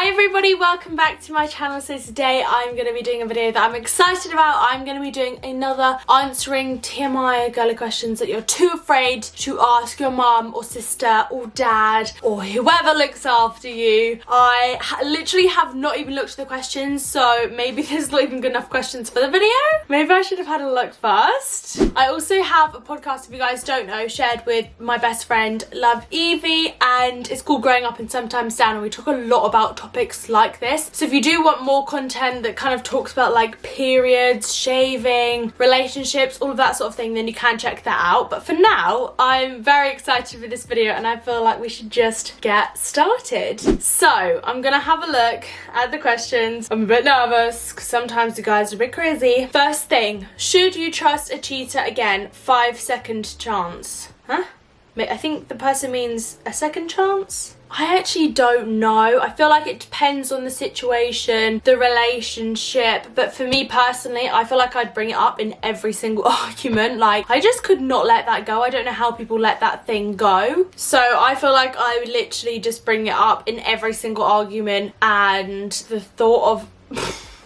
Hi everybody, welcome back to my channel. So today I'm going to be doing a video that I'm excited about. I'm going to be doing another answering TMI girly questions that you're too afraid to ask your mum or sister or dad or whoever looks after you. I literally have not even looked at the questions, so maybe there's not even good enough questions for the video. Maybe I should have had a look first. I also have a podcast, if you guys don't know, shared with my best friend Love Evie, and it's called Growing Up and Sometimes Down, and we talk a lot about topics like this. So if you do want more content that kind of talks about like periods, shaving, relationships, all of that sort of thing, then you can check that out. But for now, I'm very excited for this video and I feel like we should just get started. So I'm gonna have a look at the questions. I'm a bit nervous because sometimes you guys are a bit crazy. First thing, should you trust a cheater again? 5-second chance. Huh? I think the person means a second chance? I actually don't know. I feel like it depends on the situation, the relationship, but for me personally, I feel like I'd bring it up in every single argument. Like, I just could not let that go. I don't know how people let that thing go. So I feel like I would literally just bring it up in every single argument, and the thought of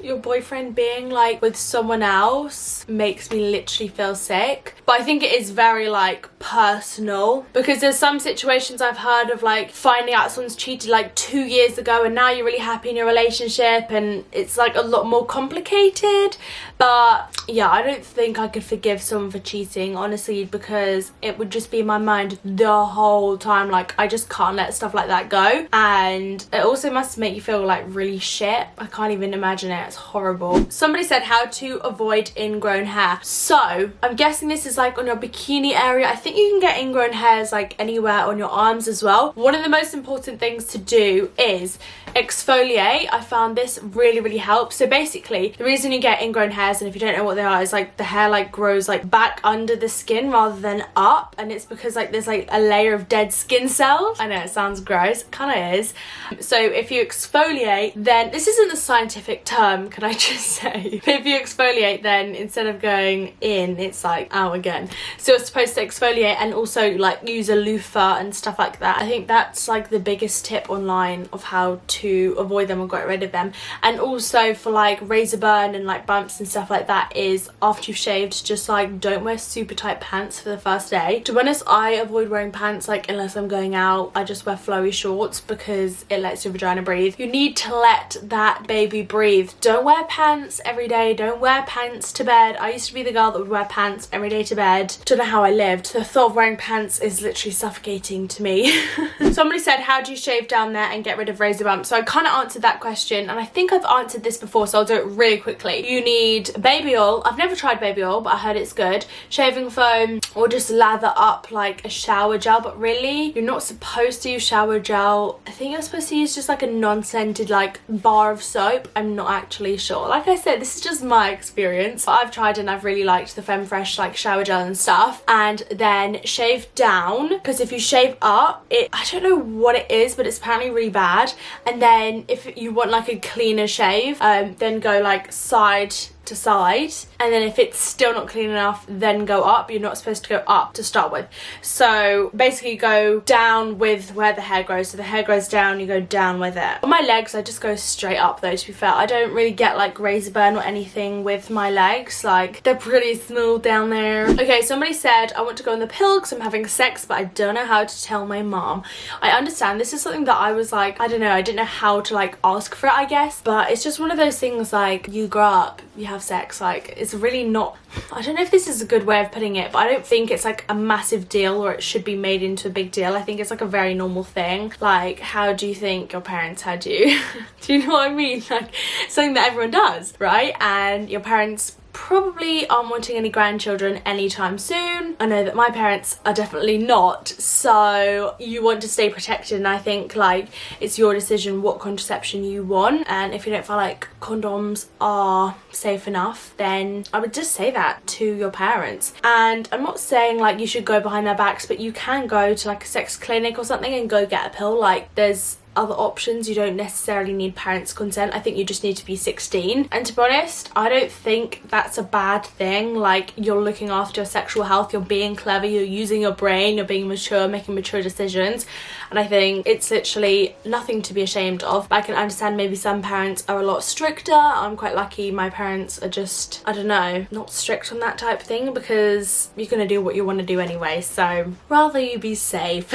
your boyfriend being like with someone else makes me literally feel sick. But I think it is very like personal, because there's some situations I've heard of like finding out someone's cheated like 2 years ago and now you're really happy in your relationship and it's like a lot more complicated. But yeah, I don't think I could forgive someone for cheating, honestly, because it would just be in my mind the whole time. Like, I just can't let stuff like that go, and it also must make you feel like really shit. I can't even imagine it. It's horrible. Somebody said how to avoid ingrown hair. So I'm guessing this is like on your bikini area. I think you can get ingrown hairs like anywhere on your arms as well. One of the most important things to do is exfoliate. I found this really helps. So basically, the reason you get ingrown hairs, and if you don't know what they are, is like the hair like grows like back under the skin rather than up, and it's because like there's like a layer of dead skin cells. I know it sounds gross, it kind of is. So if you exfoliate, then this isn't a scientific term, can I just say? But if you exfoliate, then instead of going in, it's like out again. So you're supposed to exfoliate and also like use a loofah and stuff like that. I think that's like the biggest tip online of how to avoid them or get rid of them. And also for like razor burn and like bumps and stuff like that, is after you've shaved, just like don't wear super tight pants for the first day. To be honest, I avoid wearing pants like unless I'm going out. I just wear flowy shorts because it lets your vagina breathe. You need to let that baby breathe. Don't wear pants every day. Don't wear pants to bed. I used to be the girl that would wear pants every day to bed. Don't know how I lived. The thought of wearing pants is literally suffocating to me. Somebody said, how do you shave down there and get rid of razor bumps? So I kind of answered that question, and I think I've answered this before, so I'll do it really quickly. You need baby oil. I've never tried baby oil, but I heard it's good. Shaving foam, or just lather up like a shower gel, but really you're not supposed to use shower gel. I think you're supposed to use just like a non-scented like bar of soap. I'm not actually sure. Like I said, this is just my experience. I've tried and I've really liked the Femme Fresh like shower gel and stuff. And then shave down, because if you shave up, I don't know what it is, but it's apparently really bad. And then if you want like a cleaner shave, then go like side to side, and then if it's still not clean enough, then go up. You're not supposed to go up to start with. So basically go down with where the hair grows. So the hair grows down, you go down with it. On my legs, I just go straight up though, to be fair. I don't really get like razor burn or anything with my legs. Like, they're pretty smooth down there. Okay, somebody said, I want to go on the pill because I'm having sex, but I don't know how to tell my mom. I understand. This is something that I was like, I don't know, I didn't know how to like ask for it, I guess. But it's just one of those things, like, you grow up, you have sex, like, it's really not, I don't know if this is a good way of putting it, but I don't think it's like a massive deal, or it should be made into a big deal. I think it's like a very normal thing. Like, how do you think your parents had you? Do you know what I mean? Like, something that everyone does, right? And your parents probably aren't wanting any grandchildren anytime soon. I know that my parents are definitely not, so you want to stay protected, and I think like it's your decision what contraception you want. And if you don't feel like condoms are safe enough, then I would just say that to your parents. And I'm not saying like you should go behind their backs, but you can go to like a sex clinic or something and go get a pill. Like, there's other options. You don't necessarily need parents' consent. I think you just need to be 16. And to be honest, I don't think that's a bad thing. Like, you're looking after your sexual health, you're being clever, you're using your brain, you're being mature, making mature decisions. And I think it's literally nothing to be ashamed of. I can understand maybe some parents are a lot stricter. I'm quite lucky my parents are just, I don't know, not strict on that type of thing, because you're gonna do what you want to do anyway, so rather you be safe.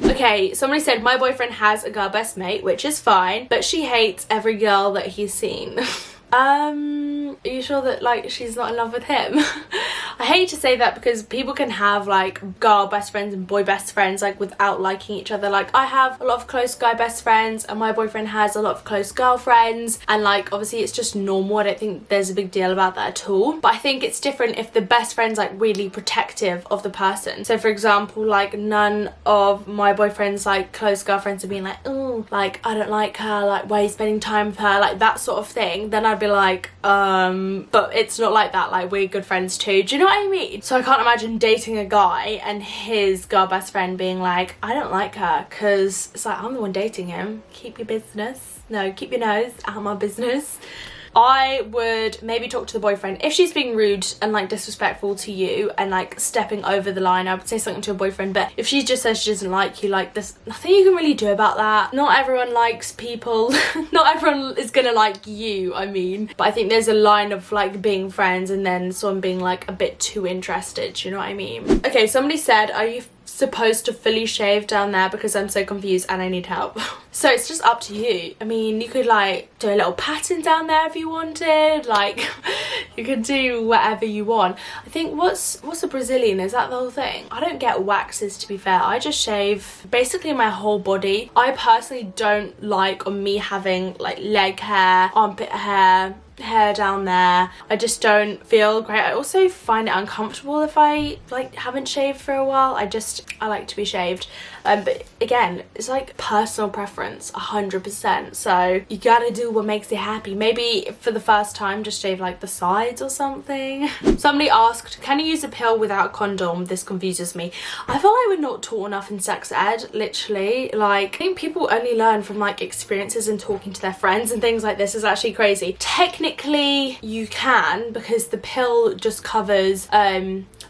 Okay, somebody said my boyfriend has a girl best mate, which is fine, but she hates every girl that he's seen. Are you sure that like she's not in love with him? I hate to say that, because people can have like girl best friends and boy best friends like without liking each other. Like, I have a lot of close guy best friends and my boyfriend has a lot of close girlfriends, and like obviously it's just normal. I don't think there's a big deal about that at all, but I think it's different if the best friend's like really protective of the person. So for example, like none of my boyfriend's like close girlfriends are being like, oh, like I don't like her, like why are you spending time with her, like that sort of thing. Then I'd be like, but it's not like that. Like, we're good friends too. Do you know what I mean? So I can't imagine dating a guy and his girl best friend being like, I don't like her, because it's like, I'm the one dating him. Keep your business. No, keep your nose out of my business. I would maybe talk to the boyfriend if she's being rude and like disrespectful to you and like stepping over the line. I would say something to a boyfriend, but if she just says she doesn't like you, like there's nothing you can really do about that. Not everyone likes people. Not everyone is gonna like you, I mean, but I think there's a line of like being friends and then someone being like a bit too interested. Do you know what I mean? Okay, somebody said, are you supposed to fully shave down there, because I'm so confused and I need help? So it's just up to you. I mean, you could like do a little pattern down there if you wanted, like you could do whatever you want. I think what's a Brazilian, is that the whole thing? I don't get waxes, to be fair. I just shave basically my whole body. I personally don't like on me having like leg hair, armpit hair down there. I just don't feel great. I also find it uncomfortable if I like haven't shaved for a while. I like to be shaved, but again, it's like personal preference, 100%. So you gotta do what makes you happy. Maybe for the first time just shave like the sides or something. Somebody asked, can you use a pill without a condom? This confuses me. I feel like we're not taught enough in sex ed, literally. Like, I think people only learn from like experiences and talking to their friends and things like this. Is actually crazy. Technically you can, because the pill just covers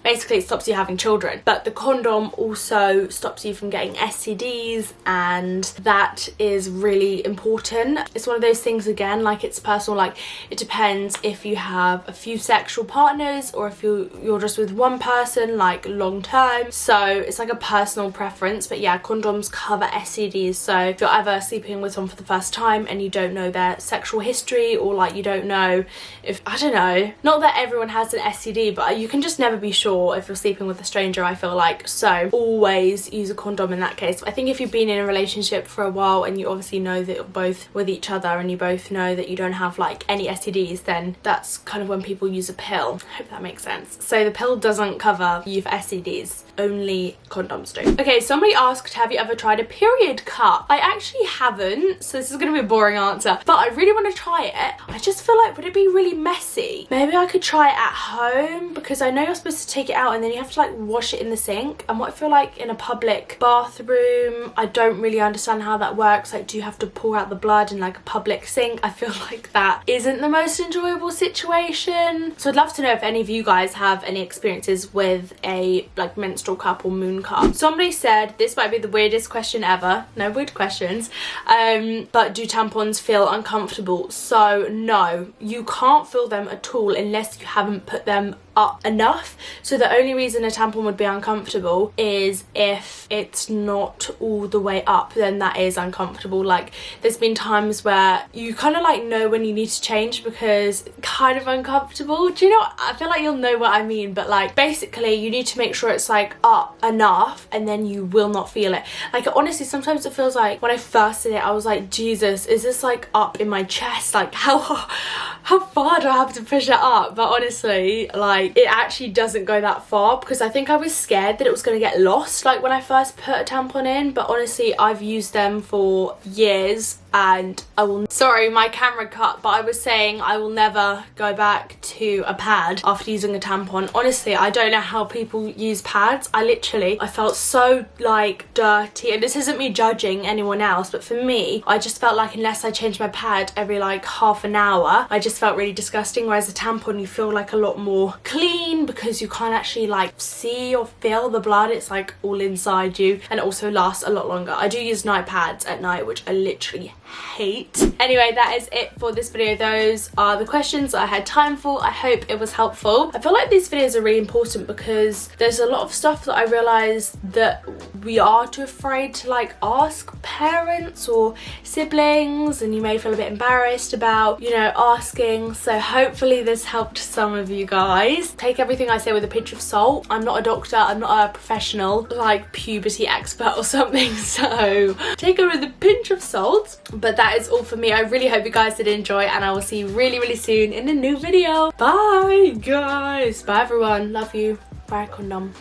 basically it stops you having children, but the condom also stops you from getting STDs, and that is really important. It's one of those things, again, like it's personal. Like, it depends if you have a few sexual partners or if you're just with one person like long term. So it's like a personal preference, but yeah, condoms cover STDs. So if you're ever sleeping with someone for the first time and you don't know their sexual history, or like you don't know if, I don't know, not that everyone has an STD, but you can just never be sure if you're sleeping with a stranger, I feel like. So always use a condom in that case. I think if you've been in a relationship for a while and you obviously know that you're both with each other and you both know that you don't have like any STDs, then that's kind of when people use a pill. I hope that makes sense. So the pill doesn't cover you for STDs, only condoms do. Okay, somebody asked, have you ever tried a period cup? I actually haven't, so this is gonna be a boring answer, but I really want to try it. I just feel like, would it be really messy? Maybe I could try it at home, because I know you're supposed to take it out and then you have to like wash it in the sink, and what I feel like in a public bathroom, I don't really understand how that works. Like, do you have to pour out the blood in like a public sink? I feel like that isn't the most enjoyable situation. So I'd love to know if any of you guys have any experiences with a like menstrual cup or moon cup. Somebody said, this might be the weirdest question ever. No weird questions, but do tampons feel uncomfortable? So no, you can't feel them at all unless you haven't put them up enough. So the only reason a tampon would be uncomfortable is if it's not all the way up, then that is uncomfortable. Like, there's been times where you kind of like know when you need to change because it's kind of uncomfortable. Do you know, I feel like you'll know what I mean, but like basically you need to make sure it's like up enough and then you will not feel it. Like, honestly, sometimes it feels like when I first did it I was like, Jesus, is this like up in my chest? Like, how how far do I have to push it up? But honestly, like, it actually doesn't go that far, because I think I was scared that it was going to get lost, like, when I first put a tampon in. But honestly, I've used them for years, and I will, sorry, my camera cut, but I was saying I will never go back to a pad after using a tampon. Honestly, I don't know how people use pads. I felt so, like, dirty, and this isn't me judging anyone else, but for me, I just felt like unless I changed my pad every, like, half an hour, I just felt really disgusting. Whereas a tampon, you feel like a lot more clean, because you can't actually, like, see or feel the blood. It's like all inside you, and it also lasts a lot longer. I do use night pads at night, which I literally hate. Anyway, that is it for this video. Those are the questions I had time for. I hope it was helpful. I feel like these videos are really important, because there's a lot of stuff that I realized that we are too afraid to, like, ask parents or siblings, and you may feel a bit embarrassed about, you know, asking. So hopefully this helped some of you guys. Take everything I say with a pinch of salt. I'm not a doctor, I'm not a professional, like, puberty expert or something, so take it with a pinch of salt. But that is all for me. I really hope you guys did enjoy, and I will see you really, really soon in a new video. Bye, guys. Bye, everyone. Love you. Bye, condom.